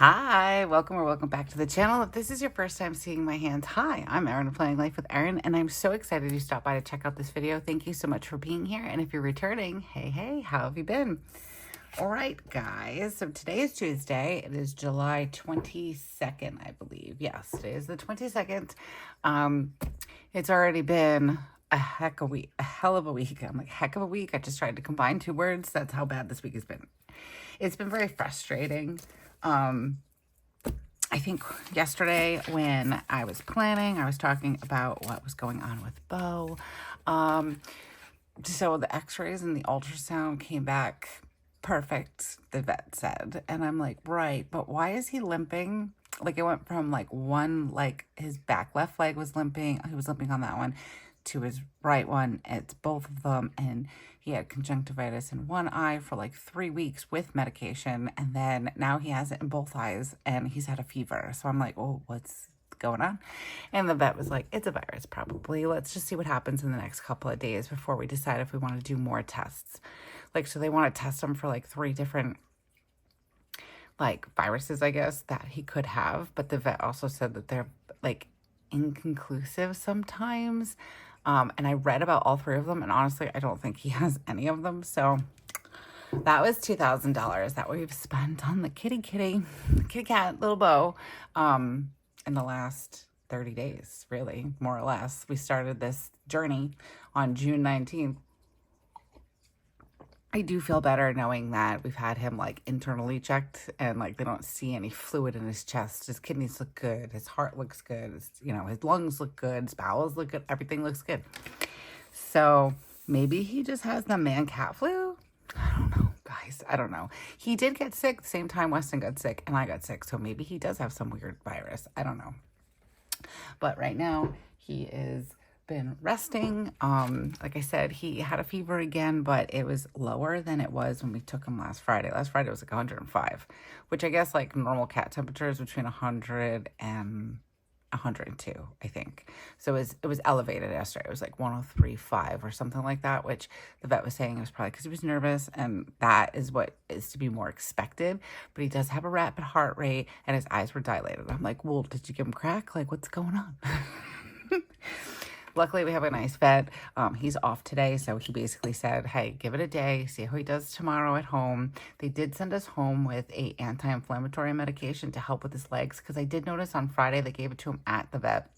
Hi, welcome or welcome back to the channel. If this is your first time seeing my hands, hi, I'm Erin of Planning Life with Erin, and I'm so excited you stopped by to check out this video. Thank you so much for being here. And if you're returning, hey, how have you been? All right, guys, so today is Tuesday. It is July 22nd, I believe. Yes, today is the 22nd. It's already been a hell of a week. I'm like, heck of a week. I just tried to combine two words. That's how bad this week has been. It's been very frustrating. I think yesterday when I was planning, I was talking about what was going on with Bo. So the x-rays and the ultrasound came back perfect, the vet said. And I'm like, right, but why is he limping? Like it went from like one, like his left leg was limping. He was limping on that one to his right one. It's both of them. And he had conjunctivitis in one eye for like 3 weeks with medication. And then now he has it in both eyes and he's had a fever. So I'm like, oh, what's going on? And the vet was like, it's a virus probably. Let's just see what happens in the next couple of days before we decide if we want to do more tests. Like, so they want to test him for like 3 different like viruses, I guess, that he could have. But the vet also said that they're like inconclusive sometimes. And I read about all 3 of them, and honestly, I don't think he has any of them. So that was $2,000 that we've spent on the kitty cat, little Bo, in the last 30 days, really, more or less. We started this journey on June 19th. I do feel better knowing that we've had him like internally checked and like they don't see any fluid in his chest. His kidneys look good. His heart looks good. His lungs look good. His bowels look good. Everything looks good. So maybe he just has the man-cat flu. I don't know, guys. I don't know. He did get sick the same time Weston got sick and I got sick. So maybe he does have some weird virus. I don't know. But right now he is been resting. Like I said, he had a fever again, but it was lower than it was when we took him last Friday. Last Friday was like 105, which I guess like normal cat temperature is between 100 and 102, I think. So it was elevated yesterday. It was like 103.5 or something like that, which the vet was saying it was probably because he was nervous, and that is what is to be more expected. But he does have a rapid heart rate and his eyes were dilated. I'm like, well, did you give him crack? Like, what's going on? Luckily, we have a nice vet. He's off today, so he basically said, hey, give it a day, see how he does tomorrow at home. They did send us home with a anti-inflammatory medication to help with his legs, because I did notice on Friday they gave it to him at the vet.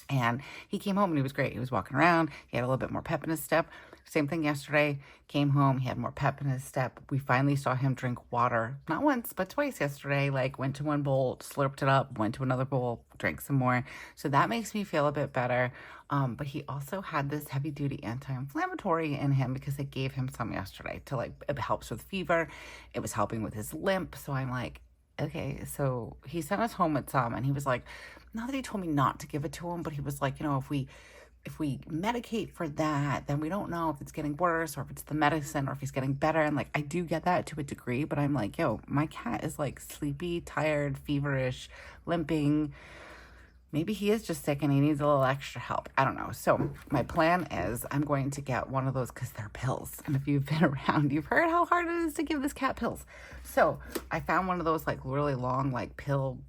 And he came home and he was great. He was walking around. He had a little bit more pep in his step. Same thing yesterday. Came home. He had more pep in his step. We finally saw him drink water. Not once, but twice yesterday. Like went to one bowl, slurped it up, went to another bowl, drank some more. So that makes me feel a bit better. But he also had this heavy duty anti-inflammatory in him because they gave him some yesterday to like, it helps with fever. It was helping with his limp. So I'm like, okay, so he sent us home with some and he was like, not that he told me not to give it to him, but he was like, if we medicate for that, then we don't know if it's getting worse or if it's the medicine or if he's getting better. And like, I do get that to a degree, but I'm like, yo, my cat is like sleepy, tired, feverish, limping. Maybe he is just sick and he needs a little extra help. I don't know. So my plan is I'm going to get one of those because they're pills. And if you've been around, you've heard how hard it is to give this cat pills. So I found one of those like really long, like pill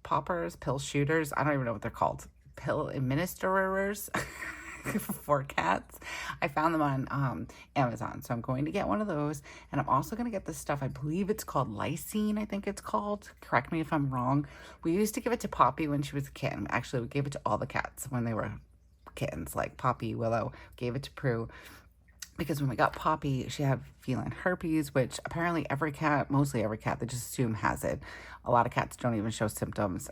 poppers, pill shooters. I don't even know what they're called. Pill administrators for cats. I found them on Amazon. So I'm going to get one of those. And I'm also going to get this stuff. I believe it's called lysine, I think it's called. Correct me if I'm wrong. We used to give it to Poppy when she was a kitten. Actually, we gave it to all the cats when they were kittens, like Poppy, Willow. Gave it to Prue. Because when we got Poppy, she had feline herpes, which apparently mostly every cat, they just assume has it. A lot of cats don't even show symptoms.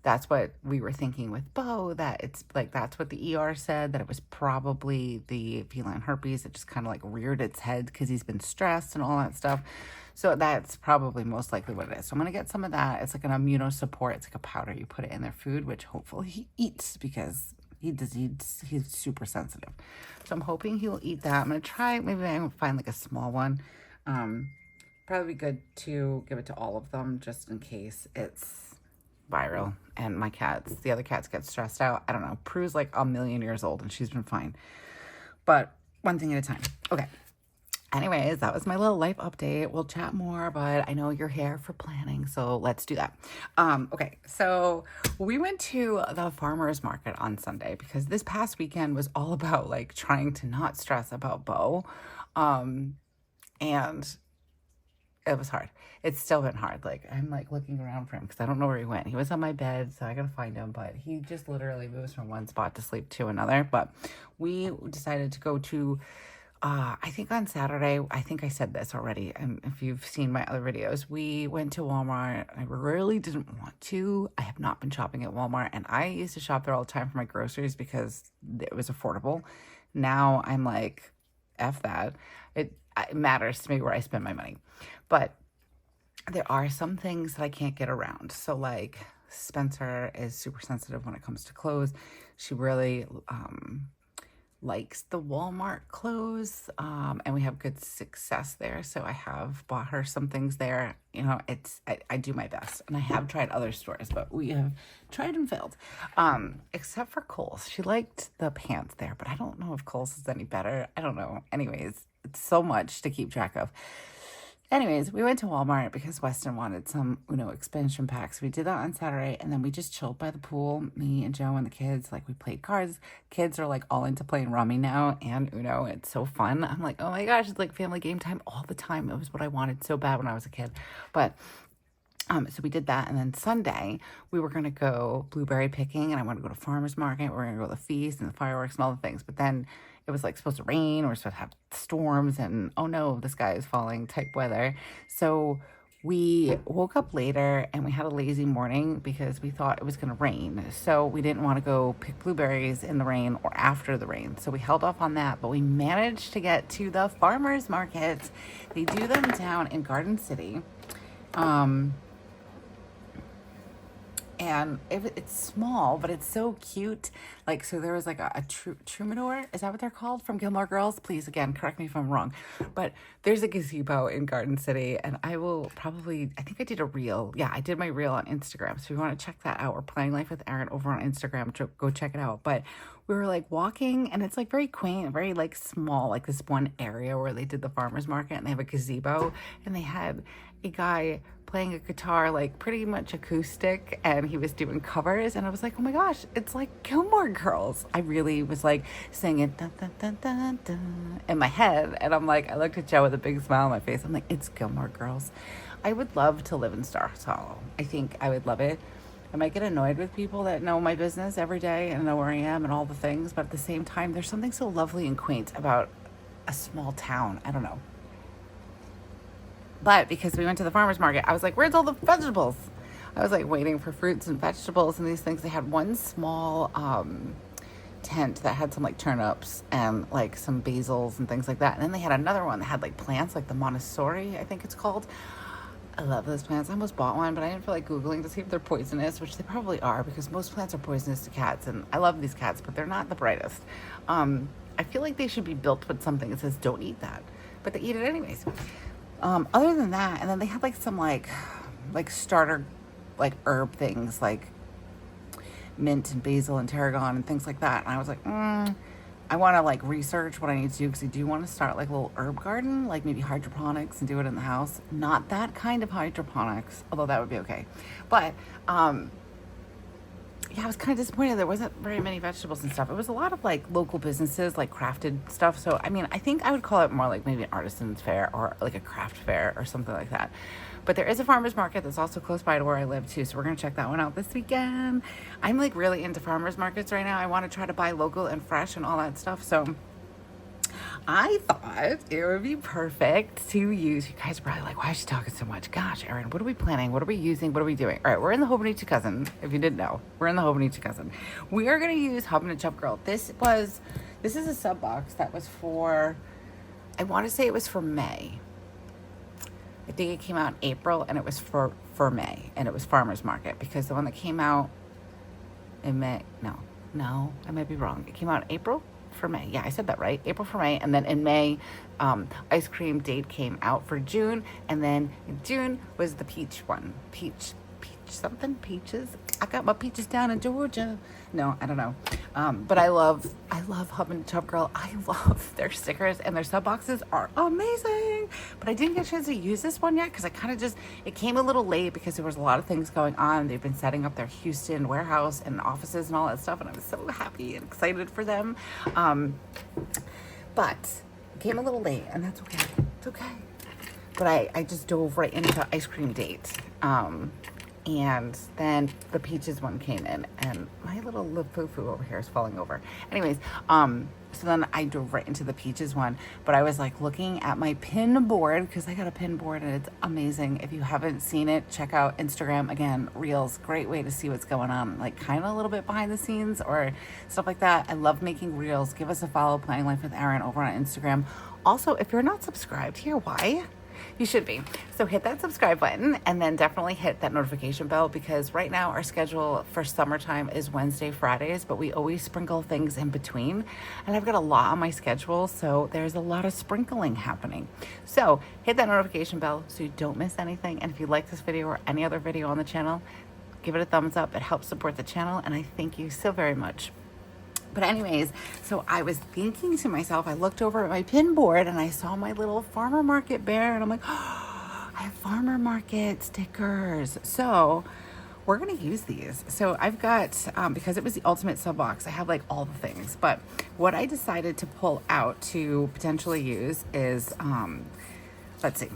That's what we were thinking with Bo, that it's like, that's what the ER said, that it was probably the feline herpes. It just kind of like reared its head because he's been stressed and all that stuff. So that's probably most likely what it is. So I'm going to get some of that. It's like an immunosupport. It's like a powder. You put it in their food, which hopefully he eats because he's super sensitive. So I'm hoping he'll eat that. I'm going to try, maybe I can find like a small one. Probably be good to give it to all of them just in case it's viral and the other cats get stressed out. I don't know. Prue's like 1,000,000 years old and she's been fine. But one thing at a time. Okay. Anyways, that was my little life update. We'll chat more, but I know you're here for planning, so let's do that. Okay, so we went to the farmer's market on Sunday because this past weekend was all about like trying to not stress about Bo. And it was hard. It's still been hard. Like I'm like looking around for him because I don't know where he went. He was on my bed, so I gotta find him. But he just literally moves from one spot to sleep to another. But we decided to go to. I think on Saturday, I think I said this already, and if you've seen my other videos, we went to Walmart. I really didn't want to. I have not been shopping at Walmart, and I used to shop there all the time for my groceries because it was affordable. Now I'm like, F that. It matters to me where I spend my money. But there are some things that I can't get around. So like Spencer is super sensitive when it comes to clothes. She really likes the Walmart clothes, and we have good success there. So I have bought her some things there. You know, I do my best, and I have tried other stores, but we have tried and failed. Except for Kohl's. She liked the pants there, but I don't know if Kohl's is any better. I don't know. Anyways, it's so much to keep track of. Anyways, we went to Walmart because Weston wanted some Uno expansion packs. We did that on Saturday, and then we just chilled by the pool, me and Joe and the kids. Like, we played cards. Kids are, like, all into playing Rummy now and Uno. It's so fun. I'm like, oh, my gosh, it's, like, family game time all the time. It was what I wanted so bad when I was a kid. But so we did that, and then Sunday we were gonna go blueberry picking, and I wanted to go to farmers market. We are gonna go to the feast and the fireworks and all the things. But then it was like supposed to rain. We're supposed to have storms, and oh no, the sky is falling type weather. So we woke up later and we had a lazy morning because we thought it was gonna rain. So we didn't want to go pick blueberries in the rain or after the rain. So we held off on that, but we managed to get to the farmers markets. They do them down in Garden City. And it's small, but it's so cute. Like, so there was like a troubadour, is that what they're called, from Gilmore Girls? Please, again, correct me if I'm wrong. But there's a gazebo in Garden City, and I will probably, I think I did a reel. Yeah, I did my reel on Instagram. So if you want to check that out, we're Planning Life with Erin over on Instagram. Go check it out. But we were like walking, and it's like very quaint, very like small, like this one area where they did the farmer's market, and they have a gazebo, and they had a guy playing a guitar, like pretty much acoustic, and he was doing covers, and I was like, oh my gosh, it's like Gilmore Girls. I really was like singing dun, dun, dun, dun, dun, in my head, and I'm like, I looked at Joe with a big smile on my face. I'm like, it's Gilmore Girls. I would love to live in Stars Hollow. I think I would love it. I might get annoyed with people that know my business every day and know where I am and all the things, but at the same time, there's something so lovely and quaint about a small town. I don't know. But because we went to the farmer's market, I was like, where's all the vegetables? I was like waiting for fruits and vegetables and these things. They had one small tent that had some like turnips and like some basils and things like that. And then they had another one that had like plants, like the Montessori, I think it's called. I love those plants. I almost bought one, but I didn't feel like Googling to see if they're poisonous, which they probably are because most plants are poisonous to cats. And I love these cats, but they're not the brightest. I feel like they should be built with something that says don't eat that, but they eat it anyways. Other than that, and then they had like some like starter like herb things like mint and basil and tarragon and things like that. And I was like, I want to like research what I need to do because I do want to start like a little herb garden, like maybe hydroponics and do it in the house. Not that kind of hydroponics, although that would be okay. But yeah, I was kind of disappointed there wasn't very many vegetables and stuff. It was a lot of like local businesses, like crafted stuff. So, I mean, I think I would call it more like maybe an artisan's fair or like a craft fair or something like that. But there is a farmer's market that's also close by to where I live too. So we're going to check that one out this weekend. I'm like really into farmer's markets right now. I want to try to buy local and fresh and all that stuff. So I thought it would be perfect to use. You guys are probably like, why is she talking so much? Gosh, Erin, what are we planning? What are we using? What are we doing? All right, we're in the Hobonichi Cousin. If you didn't know, we're in the Hobonichi Cousin. We are going to use Hubman And Chubgirl. This is a sub box that was for, I want to say it was for May. I think it came out in April, and it was for May, and it was farmer's market because the one that came out in May, no, I might be wrong. It came out in April. For May. Yeah, I said that right. April for May. And then in May, ice cream date came out for June. And then in June was the peach one. Peach something peaches. I got my peaches down in Georgia. No, I don't know. But I love Hubman And Chubgirl. I love their stickers, and their sub boxes are amazing. But I didn't get a chance to use this one yet because I kind of just, it came a little late because there was a lot of things going on. They've been setting up their Houston warehouse and offices and all that stuff, and I was so happy and excited for them. But it came a little late, and that's okay. It's okay. But I just dove right into ice cream date. And then the peaches one came in, and my little foo-foo over here is falling over. Anyways, so then I dove right into the peaches one, but I was like looking at my pin board because I got a pin board and it's amazing. If you haven't seen it, check out Instagram. Again, Reels, great way to see what's going on, like kind of a little bit behind the scenes or stuff like that. I love making Reels. Give us a follow, Planning Life with Erin, over on Instagram. Also, if you're not subscribed here, why? You should be. So hit that subscribe button and then definitely hit that notification bell, because right now our schedule for summertime is Wednesday, Fridays, but we always sprinkle things in between. And I've got a lot on my schedule, so there's a lot of sprinkling happening. So hit that notification bell so you don't miss anything. And if you like this video or any other video on the channel, give it a thumbs up. It helps support the channel, and I thank you so very much. But anyways, so I was thinking to myself, I looked over at my pin board and I saw my little farmer market bear, and I'm like, oh, I have farmer market stickers. So we're going to use these. So I've got, because it was the ultimate sub box, I have like all the things. But what I decided to pull out to potentially use is, let's see.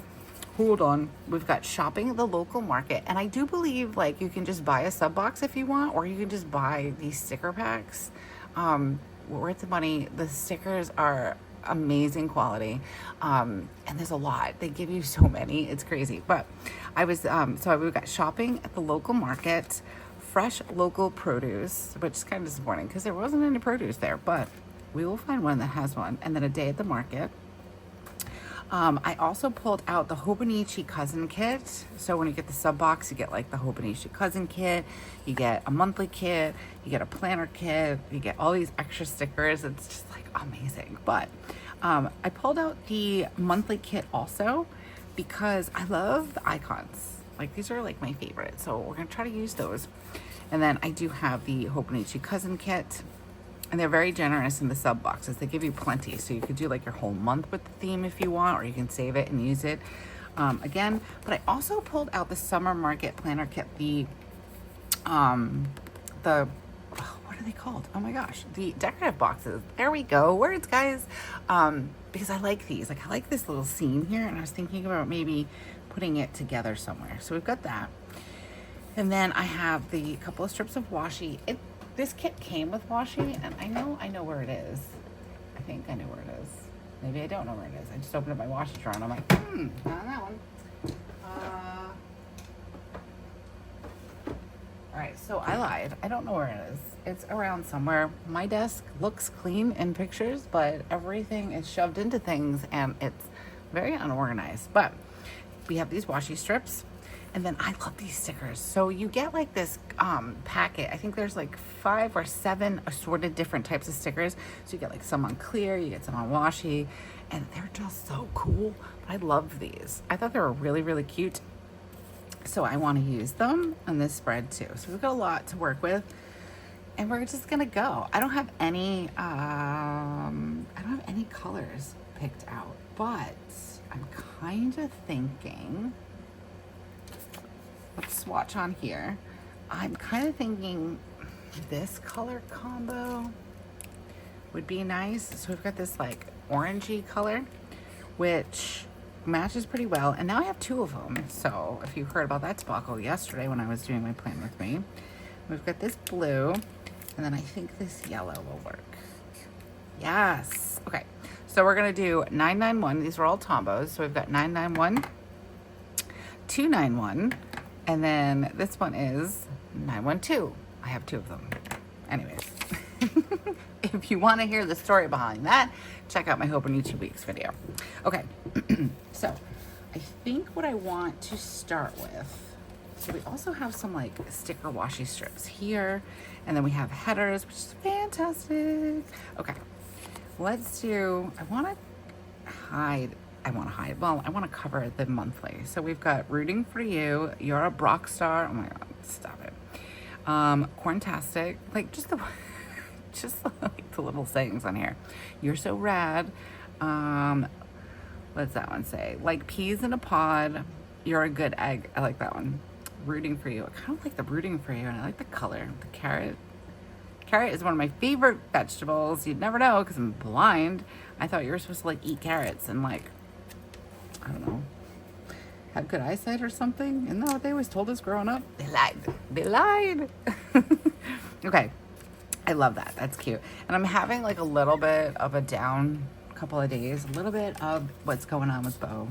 Hold on. We've got shopping at the local market. And I do believe like you can just buy a sub box if you want, or you can just buy these sticker packs. Worth the money. The stickers are amazing quality, and there's a lot. They give you so many, it's crazy. But I was so we got shopping at the local market, fresh local produce, which is kind of disappointing because there wasn't any produce there, but we will find one that has one. And then a day at the market. I also pulled out the Hobonichi cousin kit. So when you get the sub box, you get like the Hobonichi cousin kit, you get a monthly kit, you get a planner kit, you get all these extra stickers. It's just like amazing. But I pulled out the monthly kit also because I love the icons. Like these are like my favorite. So we're gonna try to use those. And then I do have the Hobonichi cousin kit. And they're very generous in the sub boxes. They give you plenty. So you could do like your whole month with the theme if you want, or you can save it and use it again. But I also pulled out the summer market planner kit, what are they called? Oh my gosh, the decorative boxes. There we go. Words, guys. Because I like these. Like I like this little scene here, and I was thinking about maybe putting it together somewhere. So we've got that. And then I have the couple of strips of washi. This kit came with washi, and I know where it is. I think I know where it is. Maybe I don't know where it is. I just opened up my washi drawer and I'm like, not that one. All right, so I lied. I don't know where it is. It's around somewhere. My desk looks clean in pictures, but everything is shoved into things and it's very unorganized. But we have these washi strips. And then I love these stickers. So you get like this packet. I think there's like 5 or 7 assorted different types of stickers. So you get like some on clear, you get some on washi, and they're just so cool. But I love these. I thought they were really, really cute. So I want to use them on this spread too. So we've got a lot to work with, and we're just gonna go. I don't have any colors picked out, but I'm kind of thinking. Let's swatch on here. I'm kind of thinking this color combo would be nice. So we've got this like orangey color, which matches pretty well. And now I have 2 of them. So if you heard about that debacle yesterday when I was doing my plan with me, we've got this blue, and then I think this yellow will work. Yes. Okay. So we're going to do 991. These are all Tombos. So we've got 991, 291. And then this one is 912. I have 2 of them. Anyways, if you want to hear the story behind that, check out my Hobonichi Weeks video. Okay, so I think what I want to start with, so we also have some like sticker washi strips here, and then we have headers, which is fantastic. Okay, let's do, I want to hide I want to hide. Well, I want to cover the monthly. So we've got Rooting for You, You're a Brock Star. Oh my God, stop it. Corntastic, like just the just like the little sayings on here. You're so rad. What's that one say? Like peas in a pod. You're a good egg. I like that one. Rooting for You. I kind of like the rooting for you, and I like the color. The carrot. Carrot is one of my favorite vegetables. You'd never know because I'm blind. I thought you were supposed to like eat carrots and like, I don't know, have good eyesight or something. Isn't that what they always told us growing up? They lied. They lied. Okay. I love that. That's cute. And I'm having like a little bit of a down couple of days, a little bit of what's going on with Bo,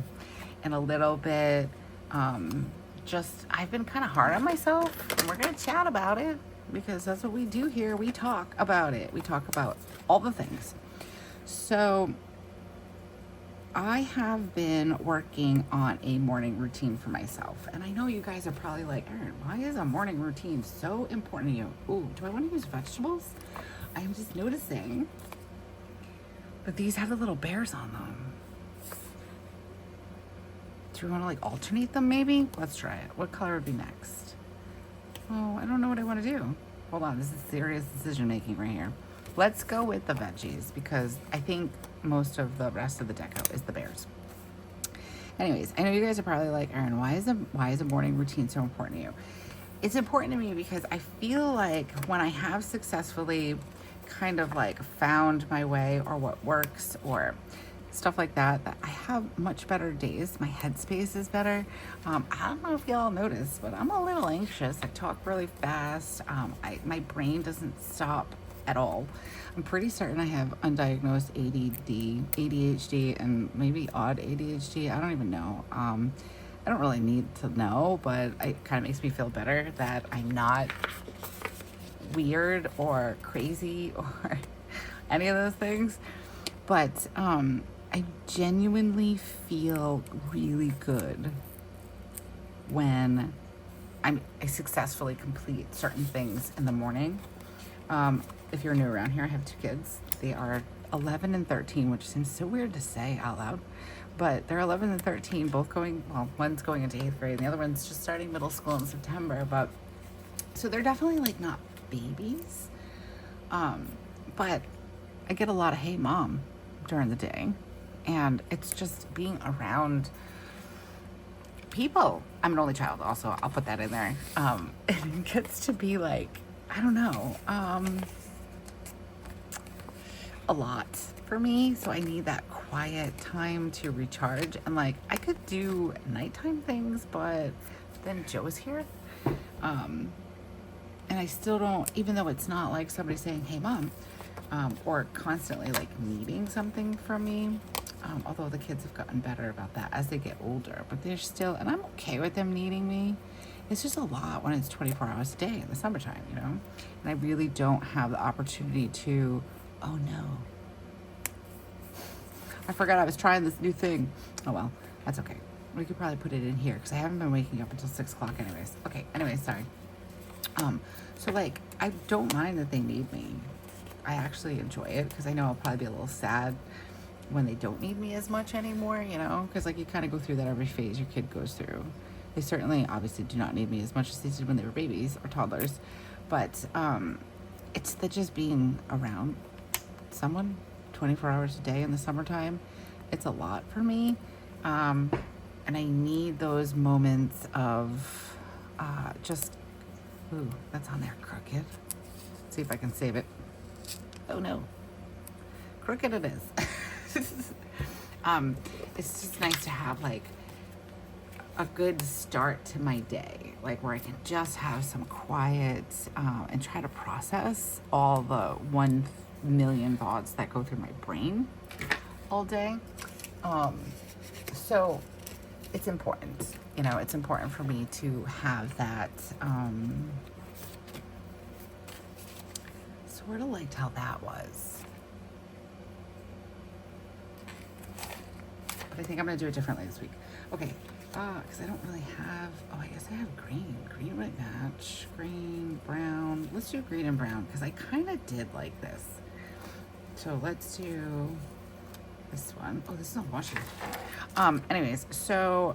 and a little bit, just, I've been kind of hard on myself, and we're going to chat about it because that's what we do here. We talk about it. We talk about all the things. So I have been working on a morning routine for myself. And I know you guys are probably like, Erin, why is a morning routine so important to you? Ooh, do I want to use vegetables? I am just noticing that these have the little bears on them. Do we want to like alternate them maybe? Let's try it. What color would be next? Oh, I don't know what I want to do. Hold on, this is serious decision making right here. Let's go with the veggies because I think most of the rest of the deco is the bears. Anyways, I know you guys are probably like, Erin, why is a morning routine so important to you? It's important to me because I feel like when I have successfully kind of like found my way or what works or stuff like that, that I have much better days. My headspace is better. I don't know if y'all notice, but I'm a little anxious. I talk really fast. My brain doesn't stop at all. I'm pretty certain I have undiagnosed ADHD, and maybe odd ADHD. I don't even know. I don't really need to know, but it kind of makes me feel better that I'm not weird or crazy or any of those things. But I genuinely feel really good when I successfully complete certain things in the morning. If you're new around here, I have 2 kids. They are 11 and 13, which seems so weird to say out loud, but they're 11 and 13, both going, well, one's going into 8th grade and the other one's just starting middle school in September, but so they're definitely like not babies. But I get a lot of, hey mom, during the day, and it's just being around people. I'm an only child also, I'll put that in there. It gets to be like, I don't know, a lot for me, so I need that quiet time to recharge. And like I could do nighttime things, but then Joe's here, and I still don't, even though it's not like somebody saying hey mom, or constantly like needing something from me, although the kids have gotten better about that as they get older, but they're still, and I'm okay with them needing me. It's just a lot when it's 24 hours a day in the summertime, you know? And I really don't have the opportunity to, oh no, I forgot I was trying this new thing. Oh well, that's okay. We could probably put it in here because I haven't been waking up until 6 o'clock anyways. Okay, anyways, sorry. So like, I don't mind that they need me. I actually enjoy it because I know I'll probably be a little sad when they don't need me as much anymore, you know? Because like you kind of go through that every phase your kid goes through. They certainly obviously do not need me as much as they did when they were babies or toddlers, but it's the just being around someone 24 hours a day in the summertime. It's a lot for me, and I need those moments of just, ooh, that's on there, crooked. Let's see if I can save it. Oh no, crooked it is. It's just nice to have like a good start to my day, like where I can just have some quiet and try to process all the 1 million thoughts that go through my brain all day. So it's important, you know, it's important for me to have that, sort of liked how that was, but I think I'm gonna do it differently this week. Okay, because I don't really have, oh, I guess I have green. Green might match. Green, brown. Let's do green and brown because I kind of did like this. So let's do this one. one. Oh, this is a Washi. Anyways, so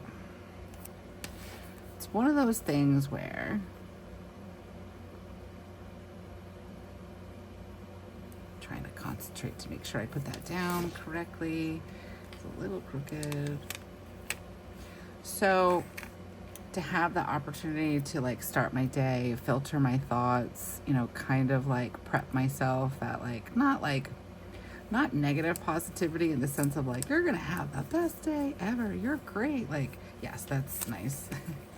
it's one of those things where I'm trying to concentrate to make sure I put that down correctly. It's a little crooked. So to have the opportunity to like start my day, filter my thoughts, you know, kind of like prep myself that not negative positivity in the sense of like, you're gonna have the best day ever, you're great. Like, yes, that's nice.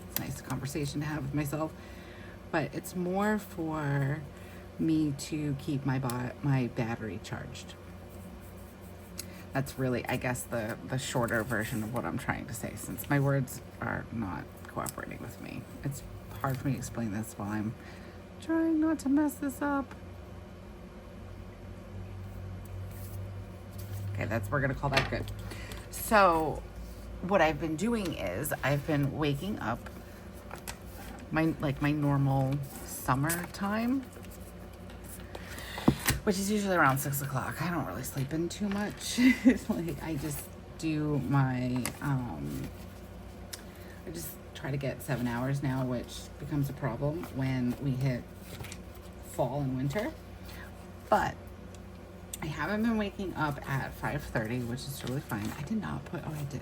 It's a nice conversation to have with myself. But it's more for me to keep my battery charged. That's really, I guess, the shorter version of what I'm trying to say, since my words are not cooperating with me. It's hard for me to explain this while I'm trying not to mess this up. Okay, we're gonna call that good. So what I've been doing is I've been waking up my normal summer time, which is usually around 6 o'clock. I don't really sleep in too much. Like, I just do my, I just try to get 7 hours now, which becomes a problem when we hit fall and winter. But I haven't been waking up at 5:30, which is totally fine. I did not put, oh, I did.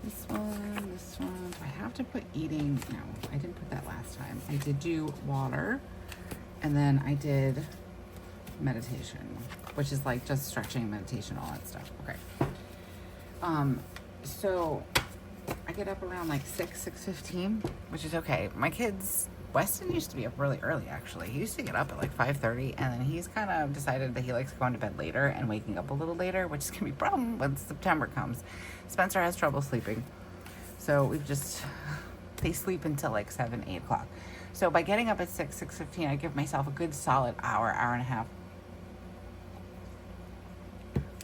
This one. Do I have to put eating? No, I didn't put that last time. I did do water, and then I did meditation, which is like just stretching, meditation, all that stuff. Okay. So I get up around like 6:15, which is okay. My kids, Weston used to be up really early, actually. He used to get up at like 5:30, and then he's kind of decided that he likes going to bed later and waking up a little later, which is gonna be a problem when September comes. Spencer has trouble sleeping, so they sleep until like 7, 8 o'clock. So by getting up at 6:15, I give myself a good solid hour and a half.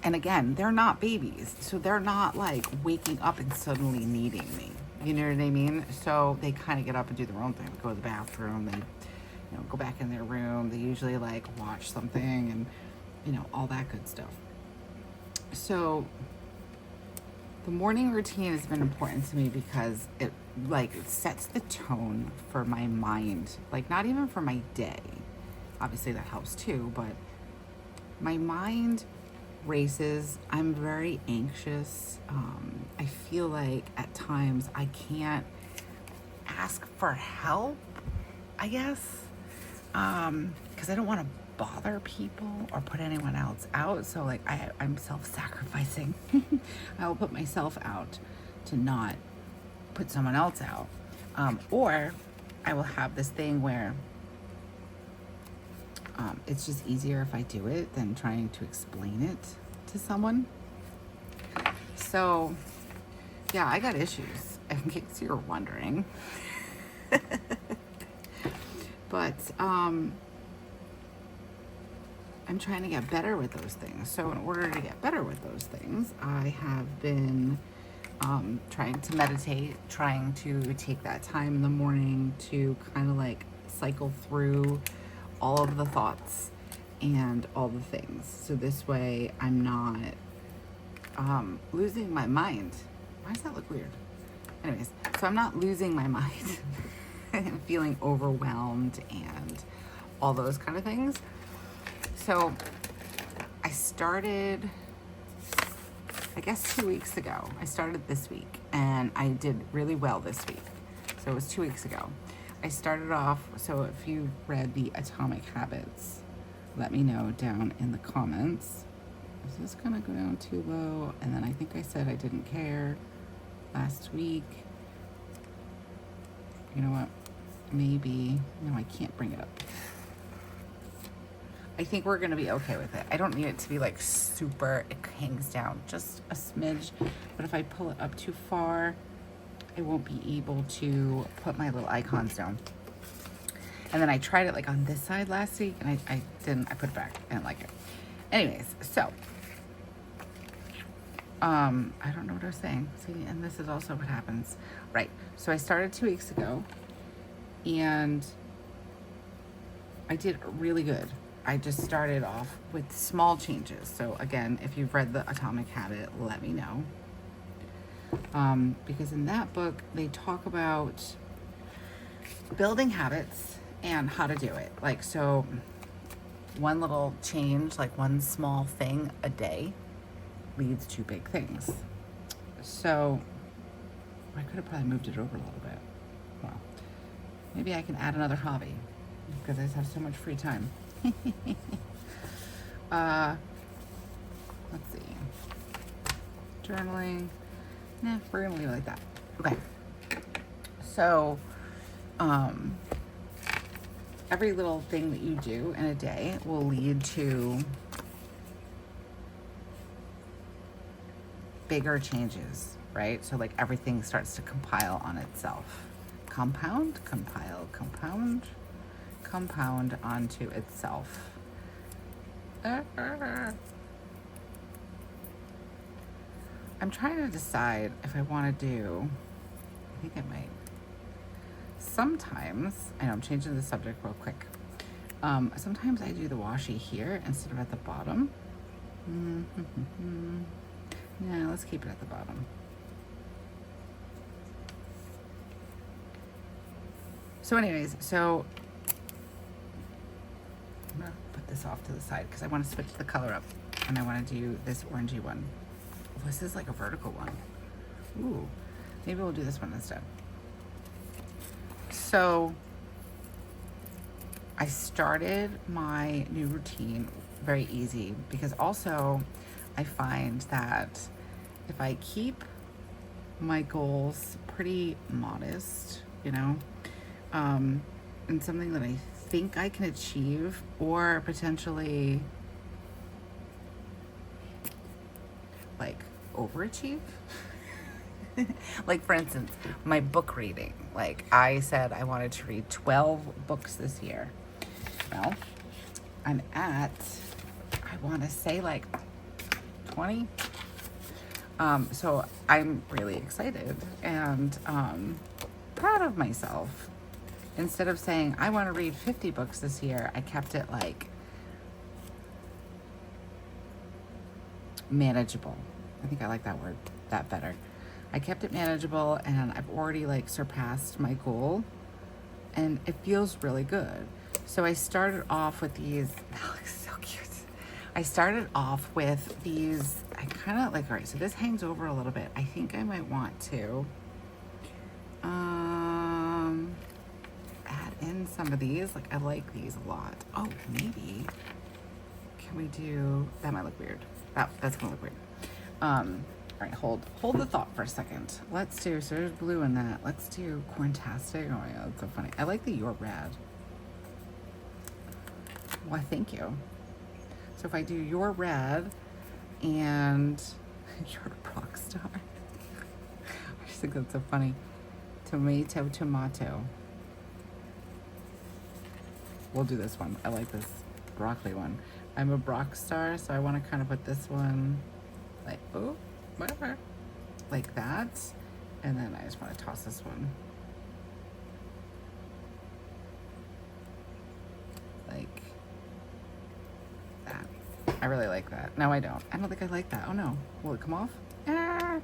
And again, they're not babies, so they're not like waking up and suddenly needing me. You know what I mean? So they kind of get up and do their own thing. They go to the bathroom, they, you know, go back in their room. They usually like watch something and, you know, all that good stuff. So the morning routine has been important to me because it sets the tone for my mind. Like, not even for my day. Obviously that helps too, but my mind races. I'm very anxious. I feel like at times I can't ask for help, I guess, because I don't want to bother people or put anyone else out. So like I'm self-sacrificing. I will put myself out to not put someone else out, or I will have this thing where it's just easier if I do it than trying to explain it to someone. So yeah, I got issues, in case you're wondering. But I'm trying to get better with those things. So in order to get better with those things, I have been trying to meditate, trying to take that time in the morning to kind of like cycle through all of the thoughts and all the things. So this way I'm not losing my mind. Why does that look weird? Anyways, so I'm not losing my mind and feeling overwhelmed and all those kind of things. So I started, I guess 2 weeks ago. I started this week and I did really well this week. So it was 2 weeks ago. I started off, so if you read the Atomic Habits, let me know down in the comments. Is this gonna go down too low? And then I think I said I didn't care last week. You know what? Maybe, no, I can't bring it up. I think we're gonna be okay with it. I don't need it to be like super, it hangs down just a smidge. But if I pull it up too far, I won't be able to put my little icons down. And then I tried it like on this side last week and I put it back. I didn't like it. Anyways, so, I don't know what I was saying. See, and this is also what happens. Right, so I started 2 weeks ago and I did really good. I just started off with small changes. So again, if you've read The Atomic Habit, let me know. Because in that book, they talk about building habits and how to do it. Like, so one little change, like one small thing a day leads to big things. So I could have probably moved it over a little bit. Well, maybe I can add another hobby because I just have so much free time. Let's see. Journaling. Nah, we're gonna leave it like that. Okay. So, every little thing that you do in a day will lead to bigger changes, right? So like everything starts to compile on itself. Compound, compile, compound onto itself. I'm trying to decide if I want to do, I think I might. Sometimes, I know I'm changing the subject real quick. Sometimes I do the washi here instead of at the bottom. Yeah, let's keep it at the bottom. So anyways, so I'm gonna put this off to the side because I want to switch the color up and I want to do this orangey one. Oh, this is like a vertical one. Ooh, maybe we'll do this one instead. So I started my new routine very easy because also I find that if I keep my goals pretty modest, you know, and something that I think I can achieve or potentially like overachieve. Like for instance, my book reading. Like I said I wanted to read 12 books this year. Well, I'm at, I want to say like 20. So I'm really excited and proud of myself. Instead of saying I want to read 50 books this year, I kept it like manageable. I think I like that word that better. I kept it manageable and I've already like surpassed my goal and it feels really good. So I started off with these, that looks so cute. I started off with these, I kind of like, all right, so this hangs over a little bit. I think I might want to add in some of these. Like I like these a lot. Oh, maybe, can we do, that might look weird. That's gonna look weird. All right, hold the thought for a second. Let's do, so there's blue in that. Let's do Corntastic. Oh my God, that's so funny. I like the You're Rad. Why, thank you. So if I do You're Rad and You're a rock star. I just think that's so funny. Tomato. We'll do this one. I like this broccoli one. I'm a rock star, so I want to kind of put this one like, oh, whatever, like that. And then I just want to toss this one. Like that. I really like that. No, I don't. I don't think I like that. Oh no. Will it come off? Ah.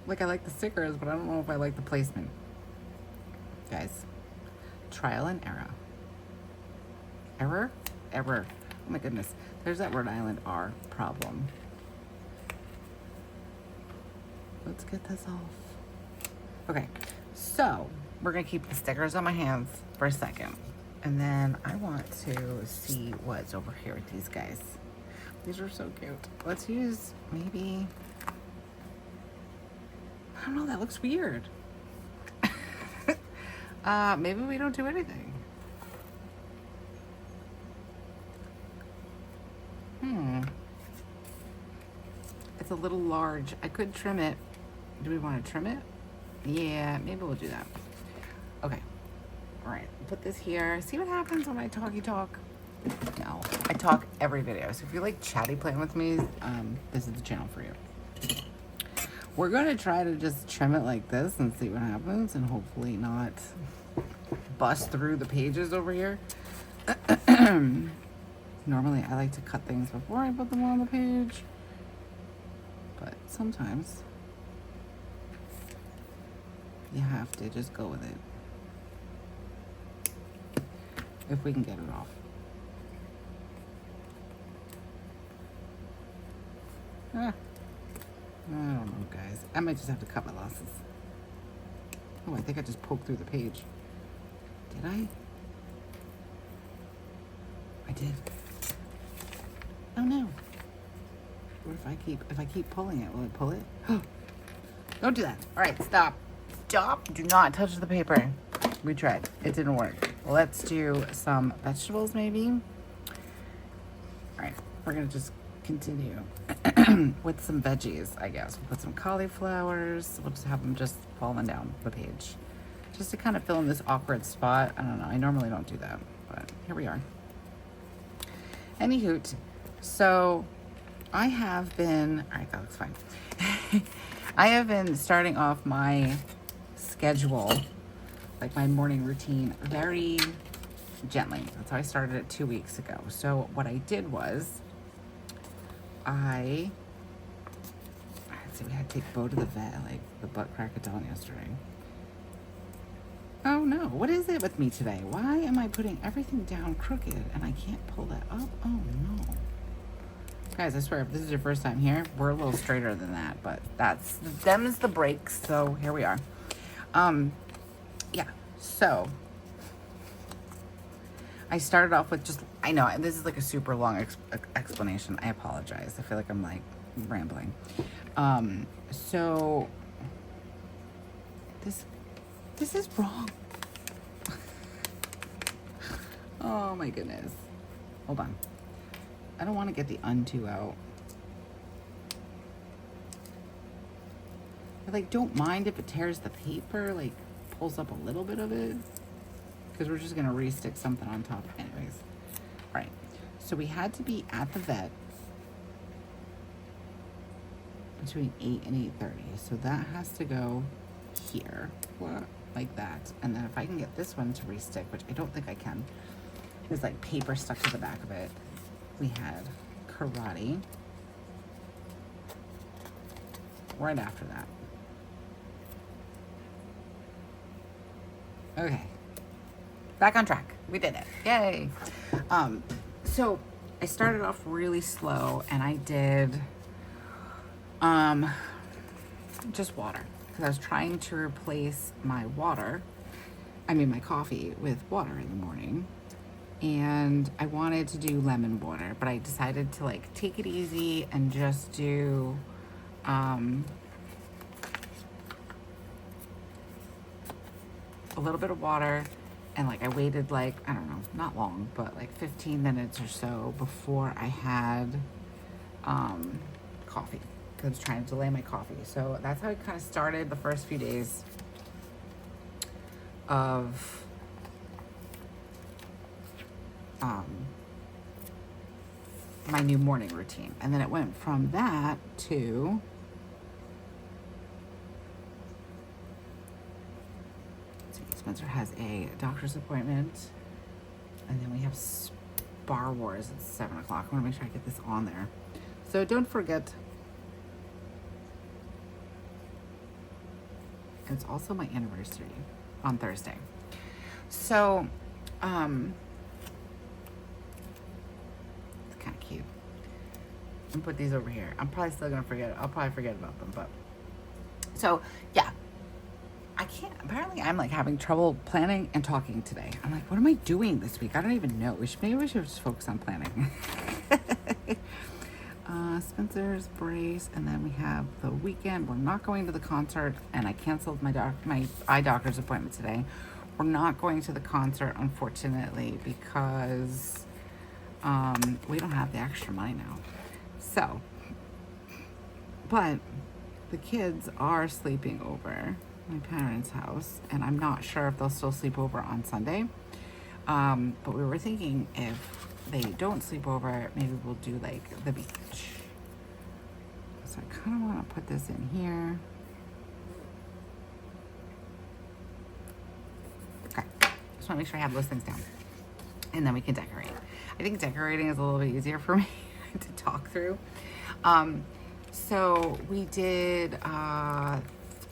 Like I like the stickers, but I don't know if I like the placement. Guys, trial and error. Error. Oh my goodness. There's that Rhode Island R problem. Let's get this off. Okay, so we're gonna keep the stickers on my hands for a second. And then I want to see what's over here with these guys. These are so cute. Let's use maybe, I don't know, that looks weird. Maybe we don't do anything. It's a little large. I could trim it. Do we want to trim it? Yeah, maybe we'll do that. Okay. All right. Put this here. See what happens when I talk. No, I talk every video. So if you like chatty playing with me, this is the channel for you. We're going to try to just trim it like this and see what happens, and hopefully not bust through the pages over here. Normally I like to cut things before I put them on the page, but sometimes you have to just go with it if we can get it off. I don't know, guys. I might just have to cut my losses. Oh, I think I just poked through the page. Did I? I did. Oh no. What if I keep pulling it, will it pull it? Don't do that. All right, stop. Stop. Do not touch the paper. We tried. It didn't work. Let's do some vegetables maybe. All right, we're gonna just continue with some veggies, I guess. We'll put some cauliflowers. We'll just have them just falling down the page, just to kind of fill in this awkward spot. I don't know. I normally don't do that, but here we are. Anywho, so I have been, all right, that looks fine. I have been starting off my schedule, like my morning routine, very gently. That's how I started it 2 weeks ago. So what I did was, let's see, we had to take Bo to the vet, like the butt crack of dawn yesterday. Oh no, what is it with me today? Why am I putting everything down crooked and I can't pull that up? Oh no. Guys, I swear, if this is your first time here, we're a little straighter than that, but them's the breaks, so here we are. Yeah, so I started off with just, I know, this is like a super long explanation. I apologize. I feel like I'm like rambling. So this is wrong. Oh my goodness. Hold on. I don't want to get the undo out. I like don't mind if it tears the paper, like pulls up a little bit of it, because we're just gonna re-stick something on top anyways. All right, so we had to be at the vet between 8 and 8:30, so that has to go here, like that. And then if I can get this one to re-stick, which I don't think I can, there's like paper stuck to the back of it. We had karate right after that. Okay, back on track. We did it. Yay. So I started off really slow and I did just water, because I was trying to replace my coffee with water in the morning. And I wanted to do lemon water, but I decided to like take it easy and just do a little bit of water. And like I waited like, I don't know, not long, but like 15 minutes or so before I had coffee, because I was trying to delay my coffee. So that's how I kind of started the first few days of my new morning routine. And then it went from that to Spencer has a doctor's appointment, and then we have Bar Wars at 7 o'clock. I want to make sure I get this on there. So don't forget, it's also my anniversary on Thursday. So, it's kind of cute. I'm gonna put these over here. I'm probably still gonna forget. I'll probably forget about them, but so yeah. I can't, apparently I'm like having trouble planning and talking today. I'm like, what am I doing this week? I don't even know. Maybe we should just focus on planning. Spencer's brace, and then we have the weekend. We're not going to the concert, and I canceled my eye doctor's appointment today. We're not going to the concert, unfortunately, because we don't have the extra money now. So, but the kids are sleeping over my parents' house, and I'm not sure if they'll still sleep over on Sunday. But we were thinking if they don't sleep over, maybe we'll do like the beach. So I kind of want to put this in here. Okay, just want to make sure I have those things down. And then we can decorate. I think decorating is a little bit easier for me to talk through. So we did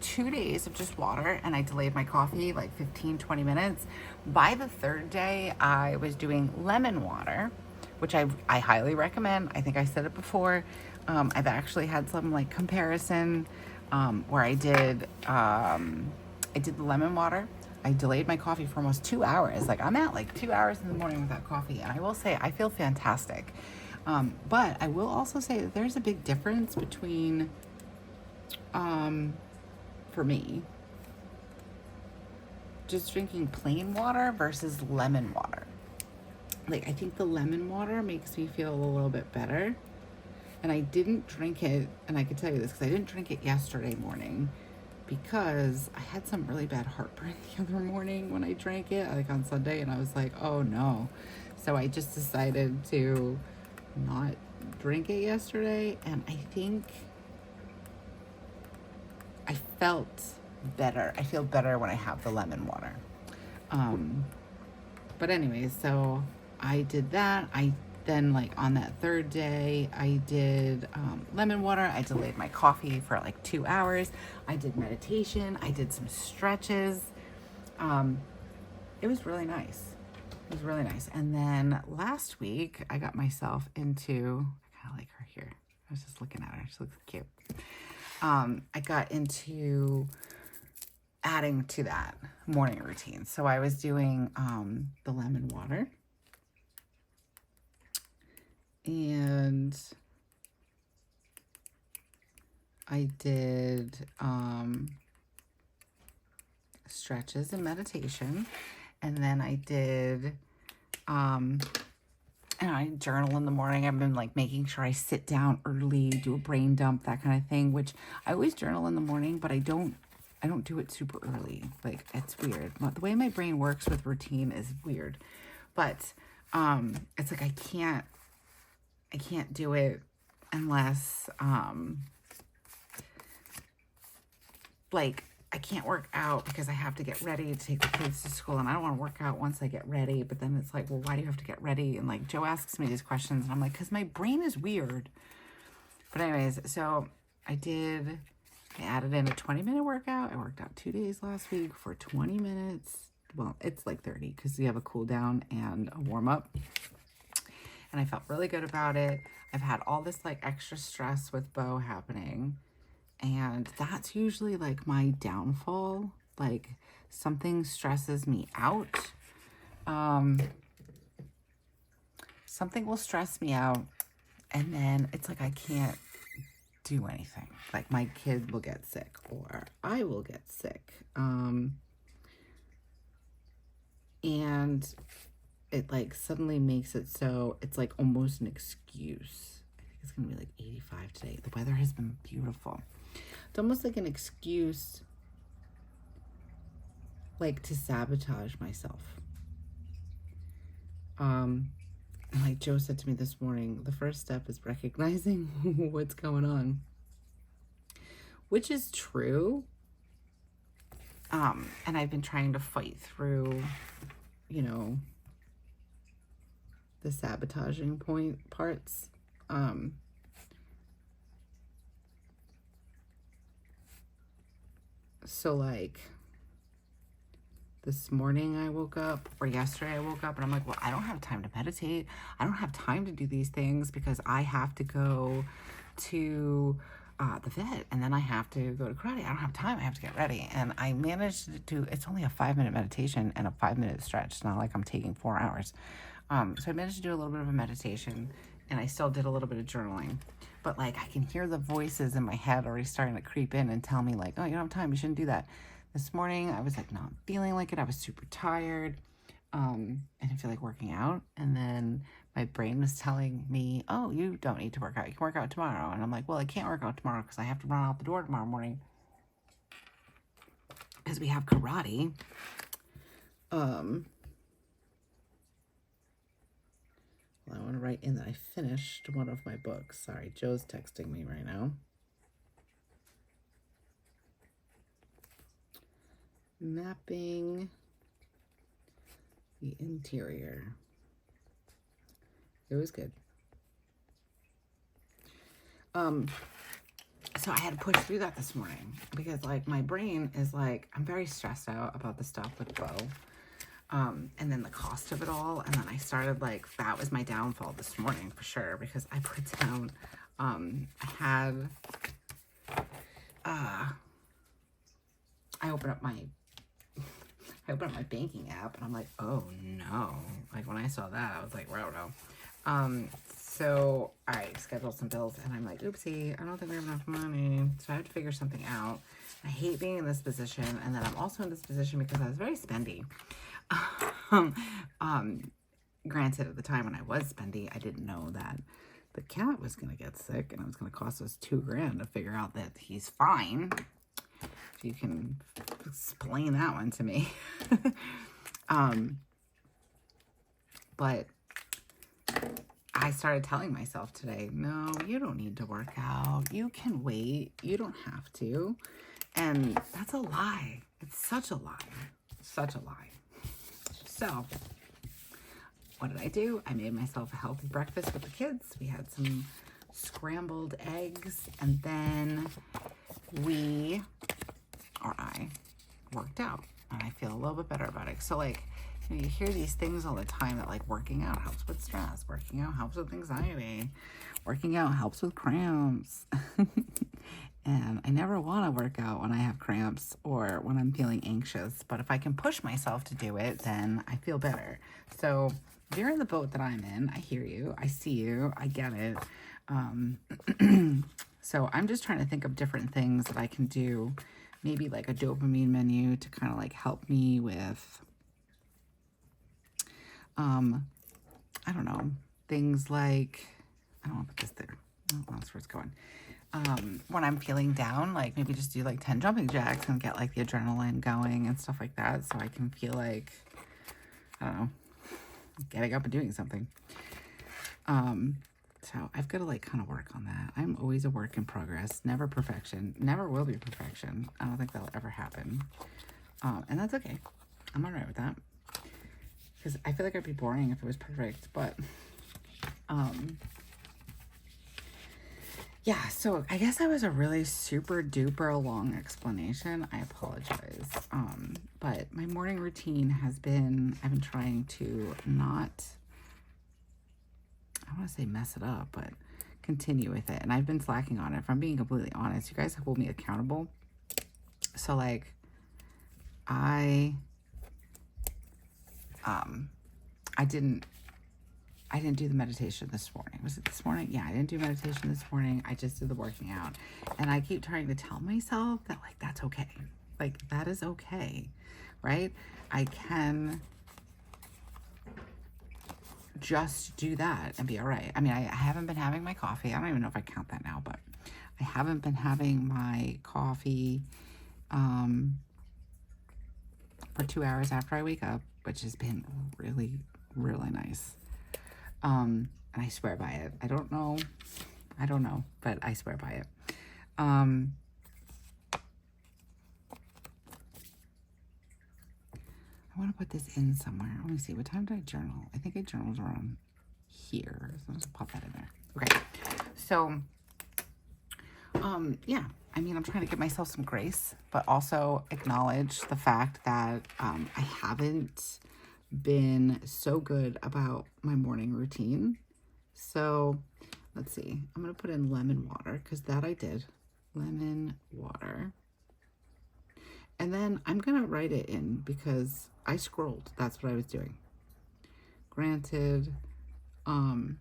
2 days of just water, and I delayed my coffee like 15-20 minutes. By the third day, I was doing lemon water, which I highly recommend. I think I said it before. I've actually had some like comparison where I did the lemon water. I delayed my coffee for almost 2 hours. Like I'm at like 2 hours in the morning without coffee, and I will say I feel fantastic. But I will also say that there's a big difference between, for me, just drinking plain water versus lemon water. Like I think the lemon water makes me feel a little bit better. And I didn't drink it, and I can tell you this because I didn't drink it yesterday morning because I had some really bad heartburn the other morning when I drank it, like on Sunday, and I was like, oh no. So I just decided to not drink it yesterday, and I think I felt better. I feel better when I have the lemon water. But anyways, so I did that. Then like on that third day, I did lemon water. I delayed my coffee for like 2 hours. I did meditation. I did some stretches. It was really nice. It was really nice. And then last week, I got myself into, I kind of like her here. I was just looking at her. She looks cute. I got into adding to that morning routine. So I was doing the lemon water. And I did stretches and meditation. And then I did, and I journal in the morning. I've been like making sure I sit down early, do a brain dump, that kind of thing, which I always journal in the morning, but I don't do it super early. Like it's weird. The way my brain works with routine is weird, but it's like I can't do it unless like I can't work out because I have to get ready to take the kids to school, and I don't want to work out once I get ready. But then it's like, well, why do you have to get ready? And like Joe asks me these questions, and I'm like, because my brain is weird. But anyways, so I added in a 20-minute workout. I worked out 2 days last week for 20 minutes. Well, it's like 30 because you have a cool down and a warm up. And I felt really good about it. I've had all this like extra stress with Bo happening. And that's usually like my downfall. Like something stresses me out. Something will stress me out. And then it's like I can't do anything. Like my kid will get sick or I will get sick. And it like suddenly makes it so it's like almost an excuse. I think it's gonna be like 85 today. The weather has been beautiful. It's almost like an excuse like to sabotage myself. And like Joe said to me this morning, the first step is recognizing what's going on, which is true. And I've been trying to fight through, you know, the sabotaging parts. So like this morning I woke up, or yesterday I woke up, and I'm like, well, I don't have time to meditate. I don't have time to do these things because I have to go to the vet, and then I have to go to karate. I don't have time. I have to get ready. And I managed to do, it's only a 5-minute meditation and a 5-minute stretch. It's not like I'm taking 4 hours. So I managed to do a little bit of a meditation, and I still did a little bit of journaling. But like I can hear the voices in my head already starting to creep in and tell me like, oh, you don't have time. You shouldn't do that. This morning I was like not feeling like it. I was super tired. I didn't feel like working out. And then my brain was telling me, oh, you don't need to work out. You can work out tomorrow. And I'm like, well, I can't work out tomorrow because I have to run out the door tomorrow morning because we have karate. Well, I want to write in that I finished one of my books. Sorry, Joe's texting me right now. mapping the interior. It was good. So I had to push through that this morning because like my brain is like, I'm very stressed out about the stuff with Bo. And then the cost of it all. And then I started like, that was my downfall this morning for sure, because I put down, I opened up my banking app and I'm like, oh no. Like when I saw that, I was like, wow, no. So I scheduled some bills and I'm like, oopsie, I don't think we have enough money. So I have to figure something out. I hate being in this position. And then I'm also in this position because I was very spendy. Granted, at the time when I was spendy, I didn't know that the cat was going to get sick and it was going to cost us $2,000 to figure out that he's fine. If you can explain that one to me. But I started telling myself today, no, you don't need to work out. You can wait. You don't have to. And that's a lie. It's such a lie. Such a lie. So, what did I do? I made myself a healthy breakfast with the kids. We had some scrambled eggs, and then I worked out, and I feel a little bit better about it. So, like, you hear these things all the time that, like, working out helps with stress, working out helps with anxiety, working out helps with cramps. And I never want to work out when I have cramps or when I'm feeling anxious. But if I can push myself to do it, then I feel better. So if you're in the boat that I'm in, I hear you. I see you. I get it. So I'm just trying to think of different things that I can do. Maybe like a dopamine menu to kind of like help me with, I don't know, things like, I don't want to put this there. Oh, that's where it's going. When I'm feeling down, like maybe just do like 10 jumping jacks and get like the adrenaline going and stuff like that. So I can feel like, I don't know, getting up and doing something. So I've got to like kind of work on that. I'm always a work in progress, never perfection, never will be perfection. I don't think that'll ever happen. And that's okay. I'm all right with that. Because I feel like I'd be boring if it was perfect, but, yeah, so I guess that was a really super duper long explanation. I apologize. But my morning routine has been, I've been trying to not, I want to say mess it up, but continue with it. And I've been slacking on it. If I'm being completely honest, you guys hold me accountable. So like, I didn't do the meditation this morning. Was it this morning? Yeah, I didn't do meditation this morning. I just did the working out. And I keep trying to tell myself that, like, that's okay. Like, that is okay, right? I can just do that and be all right. I mean, I haven't been having my coffee. I don't even know if I count that now, but I haven't been having my coffee for 2 hours after I wake up, which has been really, really nice. And I swear by it. I don't know, but I swear by it. I want to put this in somewhere. Let me see. What time did I journal? I think I journaled around here. So I'll just pop that in there. Okay. So, yeah. I mean, I'm trying to give myself some grace, but also acknowledge the fact that I haven't been so good about my morning routine. So let's see. I'm going to put in lemon water because that I did. Lemon water. And then I'm going to write it in because I scrolled. That's what I was doing. Granted, I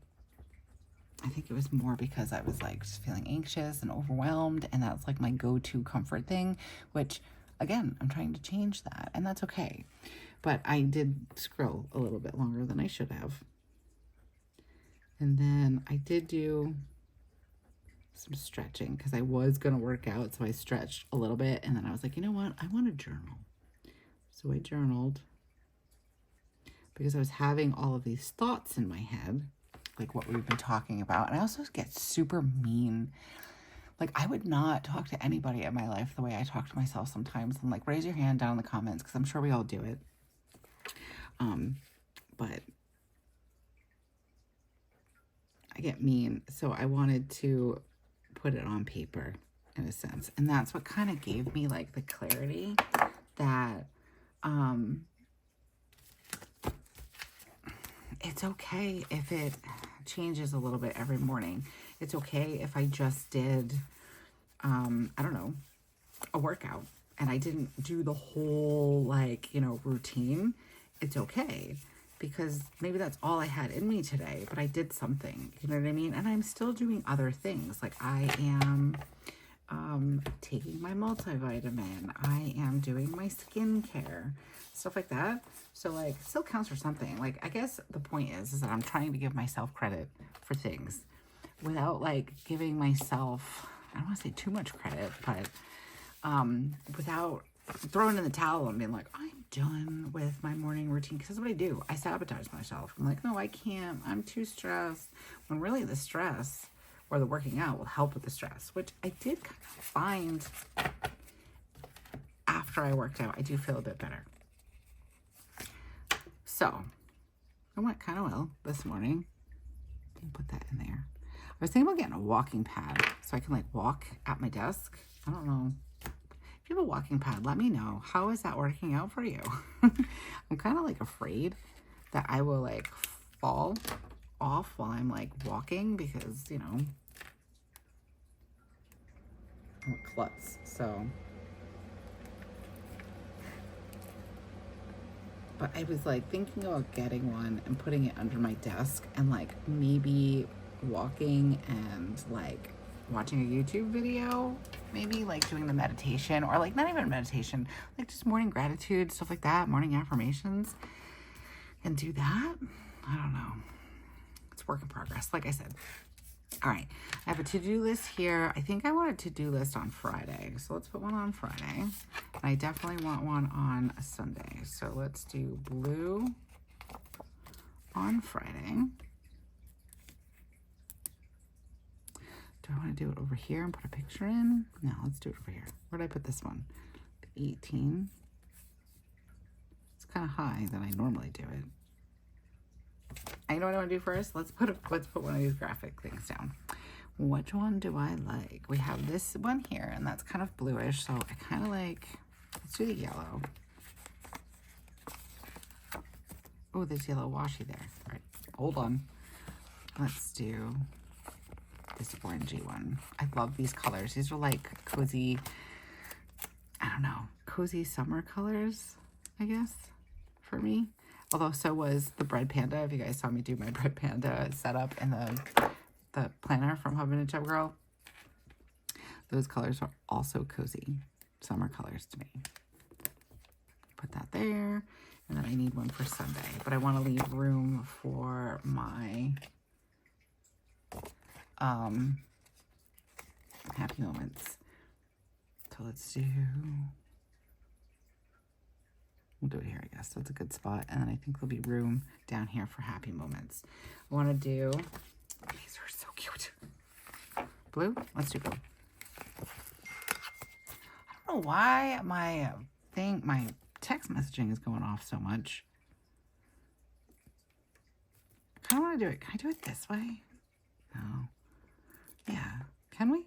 think it was more because I was like just feeling anxious and overwhelmed, and that's like my go-to comfort thing, which again, I'm trying to change that, and that's okay. But I did scroll a little bit longer than I should have. And then I did do some stretching because I was going to work out, so I stretched a little bit, and then I was like, you know what? I want to journal. So I journaled because I was having all of these thoughts in my head, like what we've been talking about. And I also get super mean Like, I would not talk to anybody in my life the way I talk to myself sometimes. I'm like, raise your hand down in the comments, because I'm sure we all do it. But I get mean. So I wanted to put it on paper in a sense. And that's what kind of gave me like the clarity that it's okay if it changes a little bit every morning. It's okay if I just did, I don't know, a workout and I didn't do the whole like, you know, routine. It's okay because maybe that's all I had in me today, but I did something, you know what I mean? And I'm still doing other things. Like I am taking my multivitamin. I am doing my skincare, stuff like that. So like it still counts for something. Like I guess the point is that I'm trying to give myself credit for things without like giving myself, I don't want to say too much credit, but without throwing in the towel and being like, I'm done with my morning routine. Because that's what I do. I sabotage myself. I'm like, no, I can't. I'm too stressed. When really the stress or the working out will help with the stress, which I did kind of find after I worked out. I do feel a bit better. So I went kind of well this morning. Didn't put that in there. I was thinking about getting a walking pad so I can like walk at my desk. I don't know. If you have a walking pad, let me know. How is that working out for you? I'm kind of like afraid that I will like fall off while I'm like walking because, you know, I'm a klutz. So, but I was like thinking about getting one and putting it under my desk and like maybe walking and like watching a YouTube video, maybe like doing the meditation or like not even meditation, like just morning gratitude, stuff like that, morning affirmations, and do that. I don't know. It's work in progress, like I said. All right, I have a to-do list here. I think I want a to-do list on Friday, so let's put one on Friday. And I definitely want one on a Sunday, so let's do blue on Friday. Do I want to do it over here and put a picture in? No, let's do it over here. Where did I put this one? The 18. It's kind of high than I normally do it. I know what I want to do first. Let's put one of these graphic things down. Which one do I like? We have this one here, and that's kind of bluish, so I kind of like, let's do the yellow. Oh, there's yellow washi there. All right, hold on. Let's do this orangey one. I love these colors. These are like cozy, I don't know, cozy summer colors, I guess, for me. Although so was the bread panda. If you guys saw me do my bread panda setup in the planner from Hubman And Chubgirl, those colors are also cozy summer colors to me. Put that there. And then I need one for Sunday. But I want to leave room for my happy moments. So let's do, we'll do it here, I guess. That's a good spot. And then I think there'll be room down here for happy moments. I want to do, these are so cute. Blue? Let's do blue. I don't know why my text messaging is going off so much. I kind of want to do it. Can I do it this way? No. Yeah. Can we?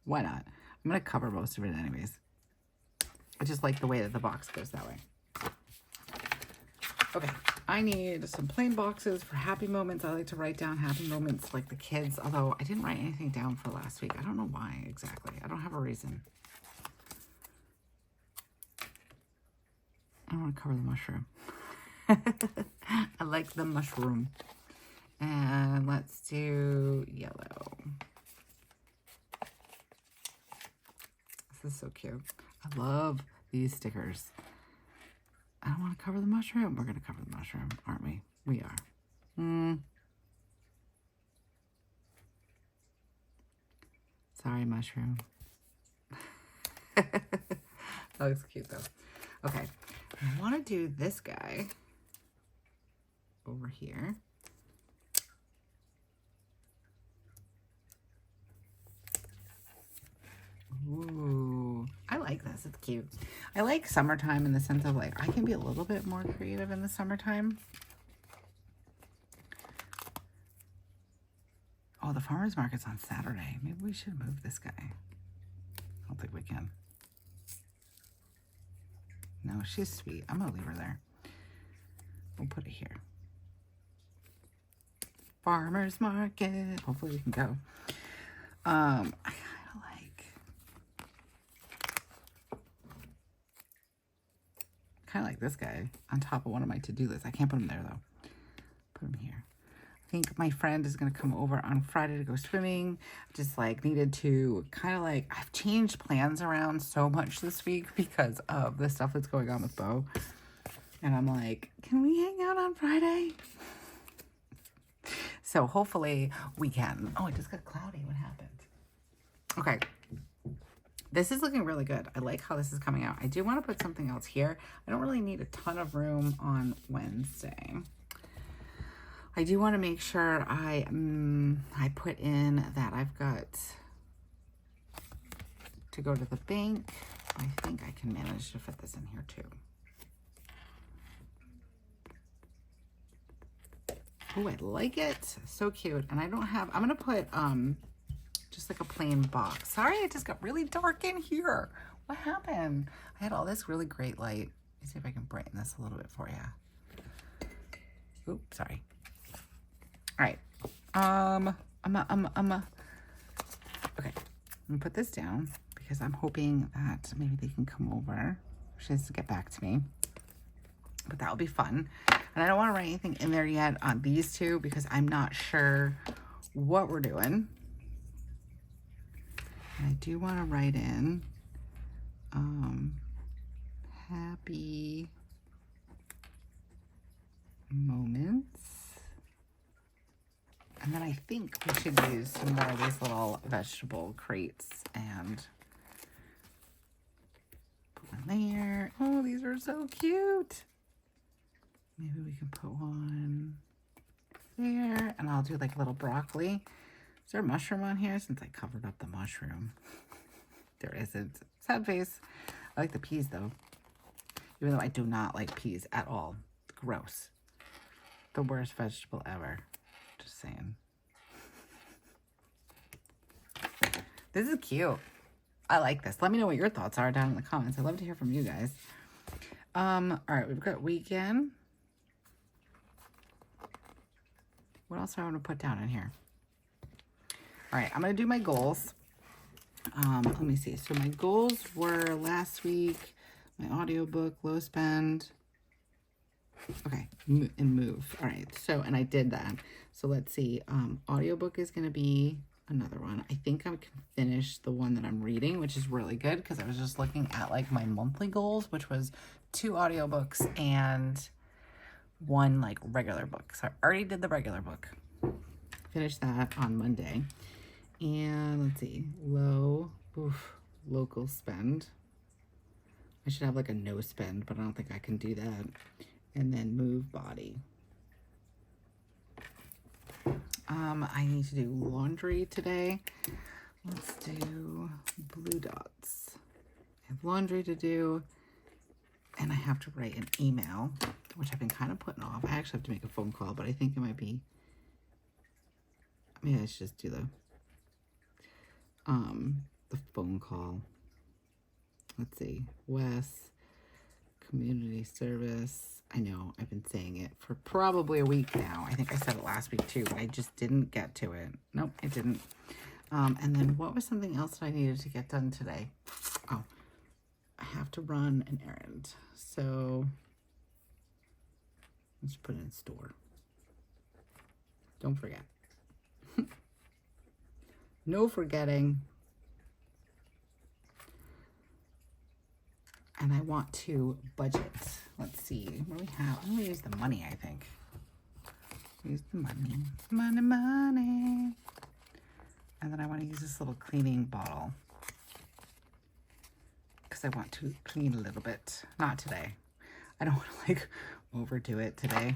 Why not? I'm going to cover most of it anyways. I just like the way that the box goes that way. Okay. I need some plain boxes for happy moments. I like to write down happy moments like the kids, although I didn't write anything down for last week. I don't know why exactly. I don't have a reason. I want to cover the mushroom. I like the mushroom. And let's do yellow. This is so cute. I love these stickers. I don't want to cover the mushroom. We're going to cover the mushroom, aren't we? We are. Sorry, mushroom. That looks cute, though. Okay. I want to do this guy over here. this is cute. I like summertime in the sense of like, I can be a little bit more creative in the summertime. Oh, the farmer's market's on Saturday. Maybe we should move this guy. I don't think we can. No, she's sweet. I'm gonna leave her there. We'll put it here. Farmer's market. Hopefully we can go. I kind of like this guy on top of one of my to-do lists. I can't put him there though. Put him here. I think my friend is going to come over on Friday to go swimming. Just like needed to kind of like, I've changed plans around so much this week because of the stuff that's going on with Bo. And I'm like, can we hang out on Friday? So hopefully we can. Oh, it just got cloudy. What happened? Okay. This is looking really good. I like how this is coming out. I do want to put something else here. I don't really need a ton of room on Wednesday. I do want to make sure I put in that I've got to go to the bank. I think I can manage to fit this in here too. Oh, I like it. So cute. And I don't have, I'm going to put just like a plain box. Sorry, it just got really dark in here. What happened? I had all this really great light. Let me see if I can brighten this a little bit for you. Oops, sorry. All right. Okay. I'm gonna put this down because I'm hoping that maybe they can come over. She has to get back to me. But that will be fun. And I don't want to write anything in there yet on these two because I'm not sure what we're doing. And I do want to write in happy moments. And then I think we should use some more of these little vegetable crates and put one there. Oh, these are so cute. Maybe we can put one there, and I'll do like little broccoli. Is there a mushroom on here? Since I covered up the mushroom. There isn't. Sad face. I like the peas though. Even though I do not like peas at all. Gross. The worst vegetable ever. Just saying. This is cute. I like this. Let me know what your thoughts are down in the comments. I'd love to hear from you guys. All right, we've got weekend. What else do I want to put down in here? All right, I'm going to do my goals. Let me see. So my goals were last week, my audiobook, low spend. Okay, and move. All right, so, and I did that. So let's see. Audiobook is going to be another one. I think I can finish the one that I'm reading, which is really good because I was just looking at like my monthly goals, which was 2 audiobooks and 1 like regular book. So I already did the regular book. Finished that on Monday. And let's see, local spend. I should have like a no spend, but I don't think I can do that. And then move body. I need to do laundry today. Let's do blue dots. I have laundry to do, and I have to write an email, which I've been kind of putting off. I actually have to make a phone call, but I think it might be, maybe I should just do the phone call. Let's see, Wes, community service. I know I've been saying it for probably a week now. I think I said it last week too, but I just didn't get to it. Nope, I didn't. And then what was something else that I needed to get done today? Oh, I have to run an errand. So let's put it in store. Don't forget. No forgetting. And I want to budget. Let's see. What do we have? I'm going to use the money, I think. Use the money. Money, money. And then I want to use this little cleaning bottle. Because I want to clean a little bit. Not today. I don't want to like overdo it today.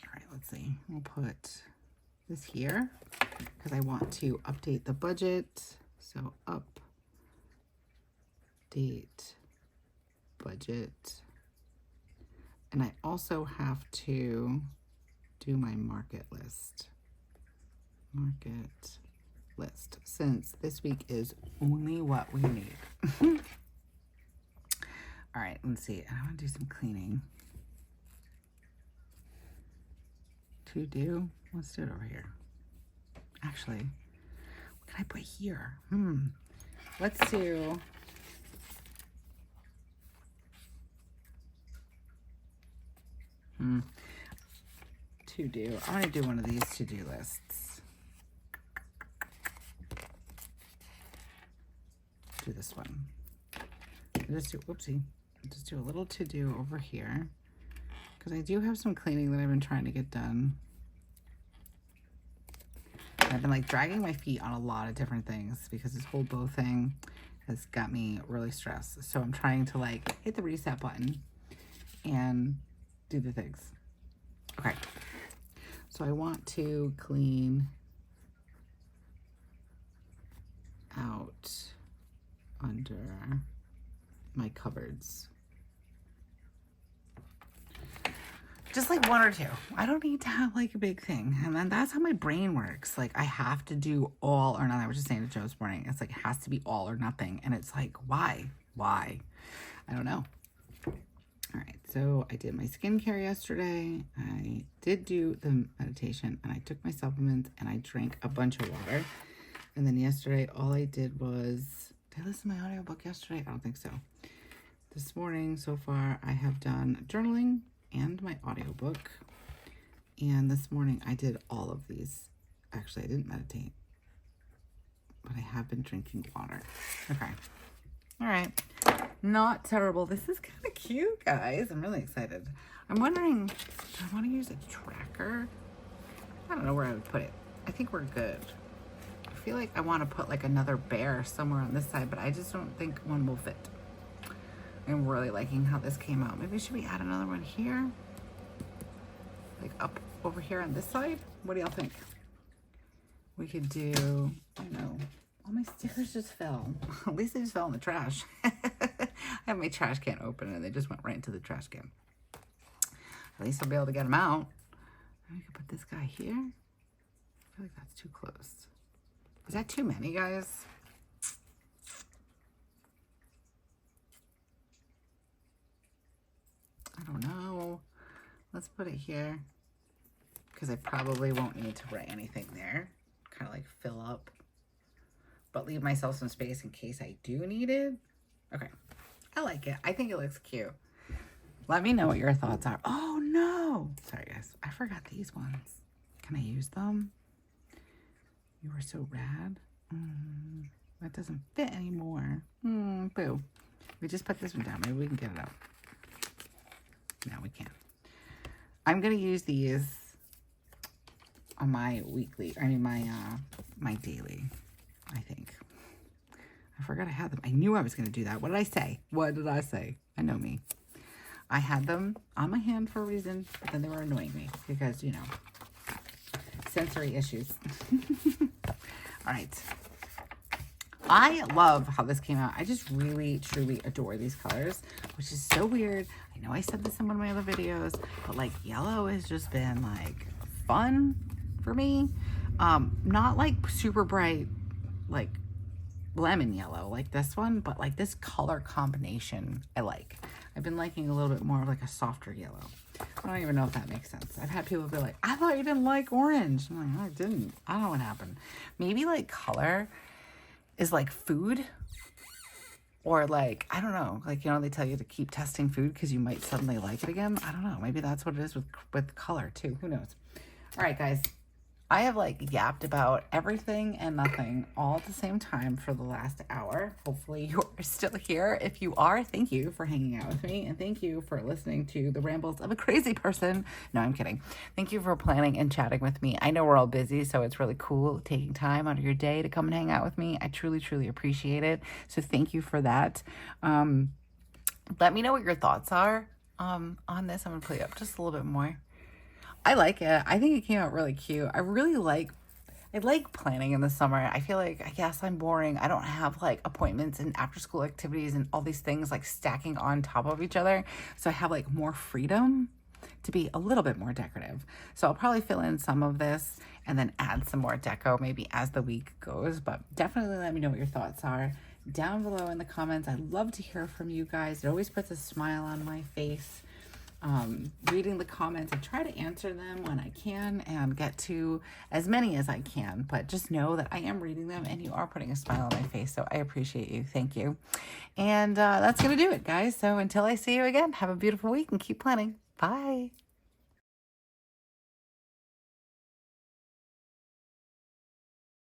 All right, let's see. We'll put this here. Because I want to update the budget. So up. update budget. And I also have to do my market list. Market list, since this week is only what we need. All right, let's see. I want to do some cleaning. To do, let's do it over here. Actually, what can I put here? Let's do, to do. I want to do one of these to-do lists. Do this one. Just do, whoopsie. Just do a little to-do over here, because I do have some cleaning that I've been trying to get done. I've been like dragging my feet on a lot of different things because this whole bow thing has got me really stressed. So I'm trying to like hit the reset button and do the things. Okay. So I want to clean out under my cupboards. Just like one or two. I don't need to have like a big thing. And then that's how my brain works. Like I have to do all or nothing. I was just saying to Joe this morning, it's like it has to be all or nothing. And it's like, why? Why? I don't know. All right. So I did my skincare yesterday. I did do the meditation and I took my supplements and I drank a bunch of water. And then yesterday, all I did was, did I listen to my audiobook yesterday? I don't think so. This morning, so far, I have done journaling and my audiobook. And this morning, I did all of these. Actually, I didn't meditate, but I have been drinking water. Okay. All right. Not terrible. This is kind of cute, guys. I'm really excited. I'm wondering, do I want to use a tracker? I don't know where I would put it. I think we're good. I feel like I want to put like another bear somewhere on this side, but I just don't think one will fit. I'm really liking how this came out. Maybe should we add another one here? Like up over here on this side? What do y'all think? We could do, I don't know. All my stickers just fell. At least they just fell in the trash. I have my trash can open and they just went right into the trash can. At least I'll be able to get them out. And we could put this guy here. I feel like that's too close. Is that too many, guys? I don't know. Let's put it here because I probably won't need to write anything there. Kind of like fill up, but leave myself some space in case I do need it. Okay. I like it. I think it looks cute. Let me know what your thoughts are. Oh no. Sorry guys. I forgot these ones. Can I use them? You were so rad. That doesn't fit anymore. Boo. We just put this one down. Maybe we can get it out. No, we can't. I'm going to use these on my weekly, my daily, I think. I forgot I had them. I knew I was going to do that. What did I say? What did I say? I know me. I had them on my hand for a reason, but then they were annoying me because, you know, sensory issues. All right. I love how this came out. I just really, truly adore these colors, which is so weird. I know I said this in one of my other videos, but like yellow has just been like fun for me. Not like super bright, like lemon yellow like this one, but like this color combination I like. I've been liking a little bit more of like a softer yellow. I don't even know if that makes sense. I've had people be like, I thought you didn't like orange. I'm like, I didn't. I don't know what happened. Maybe like color is like food, or like, I don't know, like, you know, they tell you to keep testing food because you might suddenly like it again. I don't know. Maybe that's what it is with color too. Who knows? All right, guys. I have like yapped about everything and nothing all at the same time for the last hour. Hopefully you're still here. If you are, thank you for hanging out with me. And thank you for listening to the rambles of a crazy person. No, I'm kidding. Thank you for planning and chatting with me. I know we're all busy, so it's really cool taking time out of your day to come and hang out with me. I truly, truly appreciate it. So thank you for that. Let me know what your thoughts are on this. I'm going to play up just a little bit more. I like it. I think it came out really cute. I really like, I like planning in the summer. I feel like, I guess I'm boring. I don't have like appointments and after school activities and all these things like stacking on top of each other. So I have like more freedom to be a little bit more decorative. So I'll probably fill in some of this and then add some more deco maybe as the week goes. But definitely let me know what your thoughts are down below in the comments. I'd love to hear from you guys. It always puts a smile on my face. Reading the comments, I try to answer them when I can and get to as many as I can, but just know that I am reading them and you are putting a smile on my face, so I appreciate you. Thank you. And that's gonna do it, guys. So until I see you again, have a beautiful week and keep planning. Bye.